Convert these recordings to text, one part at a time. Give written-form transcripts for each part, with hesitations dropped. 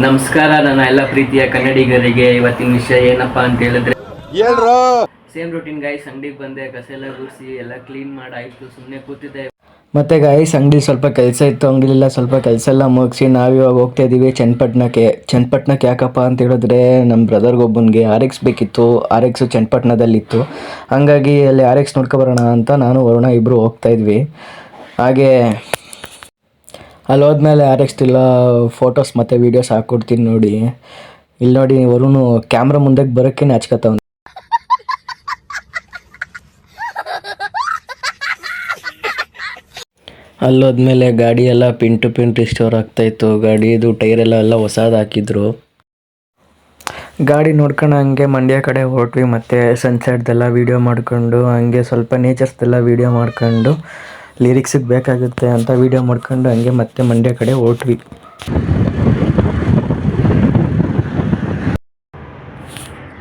ನಮಸ್ಕಾರ ನನ್ನ ಎಲ್ಲ ಪ್ರೀತಿಯ ಕನ್ನಡಿಗರಿಗೆ. ಇವತ್ತಿನ ವಿಷಯ ಏನಪ್ಪಾ ಅಂತ ಹೇಳಿದ್ರೆ ಸೇಮ್ ರೂಟೀನ್ ಗೈಸ್. ಅಂಗಡಿಗೆ ಬಂದೆ, ಕಸ ಎಲ್ಲ ಗುಡಿಸಿ ಎಲ್ಲ ಕ್ಲೀನ್ ಮಾಡಾಯಿತು, ಸುಮ್ಮನೆ ಕೂತಿದ್ದೆ. ಮತ್ತು ಗೈಸ್ ಅಂಗಡಿ ಸ್ವಲ್ಪ ಕೆಲಸ ಇತ್ತು, ಅಂಗಡಿಲೆಲ್ಲ ಸ್ವಲ್ಪ ಕೆಲಸ ಎಲ್ಲ ಮುಗಿಸಿ ನಾವಿವಾಗ ಹೋಗ್ತಾ ಇದ್ದೀವಿ ಚನ್ನಪಟ್ಟಣಕ್ಕೆ. ಯಾಕಪ್ಪ ಅಂತ ಹೇಳಿದ್ರೆ ನಮ್ಮ ಬ್ರದರ್ಗೊಬ್ಬನಿಗೆ RX ಬೇಕಿತ್ತು. RX ಚನ್ನಪಟ್ಟಣದಲ್ಲಿತ್ತು, ಹಂಗಾಗಿ ಅಲ್ಲಿ RX ನೋಡ್ಕೊಬರೋಣ ಅಂತ ನಾನು ವರುಣ ಇಬ್ಬರು ಹೋಗ್ತಾ ಇದ್ವಿ. ಹಾಗೆ ಅಲ್ಲಿ ಹೋದ್ಮೇಲೆ RX ಎಲ್ಲ ಫೋಟೋಸ್ ಮತ್ತು ವೀಡಿಯೋಸ್ ಹಾಕ್ಕೊಡ್ತೀನಿ ನೋಡಿ. ಇಲ್ಲಿ ನೋಡಿ ವರುಣು ಕ್ಯಾಮ್ರಾ ಮುಂದೆ ಬರೋಕ್ಕೆ ನಾಚ್ಕೊತಾವ. ಅಲ್ಲೋದ್ಮೇಲೆ ಗಾಡಿ ಎಲ್ಲ ಪಿನ್ ಟು ಪಿನ್ ರಿಸ್ಟೋರ್ ಆಗ್ತಾಯಿತ್ತು. ಗಾಡಿದು ಟೈರೆಲ್ಲ ಹೊಸದು ಹಾಕಿದ್ರು. ಗಾಡಿ ನೋಡ್ಕೊಂಡು ಹಂಗೆ ಮಂಡ್ಯ ಕಡೆ ಹೊರಟ್ವಿ. ಮತ್ತು ಸನ್ಸೆಟ್ದೆಲ್ಲ ವೀಡಿಯೋ ಮಾಡ್ಕೊಂಡು, ಹಂಗೆ ಸ್ವಲ್ಪ ನೇಚರ್ಸ್ದೆಲ್ಲ ವೀಡಿಯೋ ಮಾಡ್ಕೊಂಡು, ಲಿರಿಕ್ಸಿಗೆ ಬೇಕಾಗುತ್ತೆ ಅಂತ ವೀಡಿಯೋ ಮಾಡ್ಕೊಂಡು ಹಂಗೆ ಮತ್ತೆ ಮಂಡ್ಯ ಕಡೆ ಹೊರಟ್ವಿ.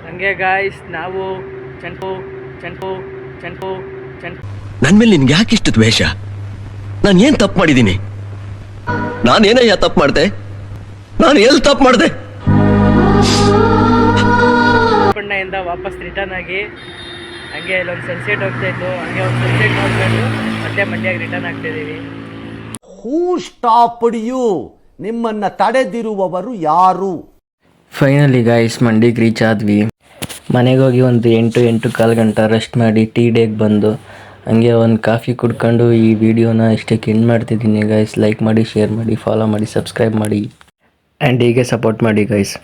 ಹಂಗೆ ಗಾಯ್ಸ್ ನಾವು ನನ್ನ ಮೇಲೆ ನಿನ್ಗೆ ಯಾಕೆ ಇಷ್ಟು ದ್ವೇಷ? ನಾನು ಏನು ತಪ್ಪು ಮಾಡಿದ್ದೀನಿ? ನಾನೇನಯ್ಯ ತಪ್ಪು ಮಾಡಿದೆ? ನಾನು ಎಲ್ಲಿ ತಪ್ಪು ಮಾಡಿದೆ? ಚನ್ನಪಟ್ಟಣದಿಂದ ವಾಪಸ್ ರಿಟರ್ನ್ ಆಗಿ ಹಂಗೆ ಇಲ್ಲೊಂದು ಸನ್ಸೆಟ್ ಹೋಗ್ತಾ ಇತ್ತು, ಹಂಗೆ ಒಂದು ಸನ್ಸೆಟ್ ನೋಡ್ಕೊಂಡು ಮತ್ತೆ ಮಂಡ್ಯಕ್ಕೆ ರಿಟರ್ನ್ ಆಗ್ತಿದ್ದೀವಿ. Who stopped you? ನಿಮ್ಮನ್ನ ತಡೆದಿರುವವರು ಯಾರು? ಫೈನಲಿ ಗಾಯ್ಸ್ ಮಂಡಿಗೆ ರೀಚ್ ಆದ್ವಿ. ಮನೆಗೆ ಹೋಗಿ ಒಂದು 8-8:15 ಗಂಟೆ ರೆಸ್ಟ್ ಮಾಡಿ ಟೀ ಡೇಗೆ ಬಂದು ಹಂಗೆ ಒಂದು ಕಾಫಿ ಕುಡ್ಕೊಂಡು ಈ ವಿಡಿಯೋನ ಇಷ್ಟಕ್ಕೆ ಎಂಡ್ ಮಾಡ್ತಿದ್ದೀನಿ ಗೈಸ್. ಲೈಕ್ ಮಾಡಿ, ಶೇರ್ ಮಾಡಿ, ಫಾಲೋ ಮಾಡಿ, ಸಬ್ಸ್ಕ್ರೈಬ್ ಮಾಡಿ ಆ್ಯಂಡ್ ಹೀಗೆ ಸಪೋರ್ಟ್ ಮಾಡಿ ಗೈಸ್.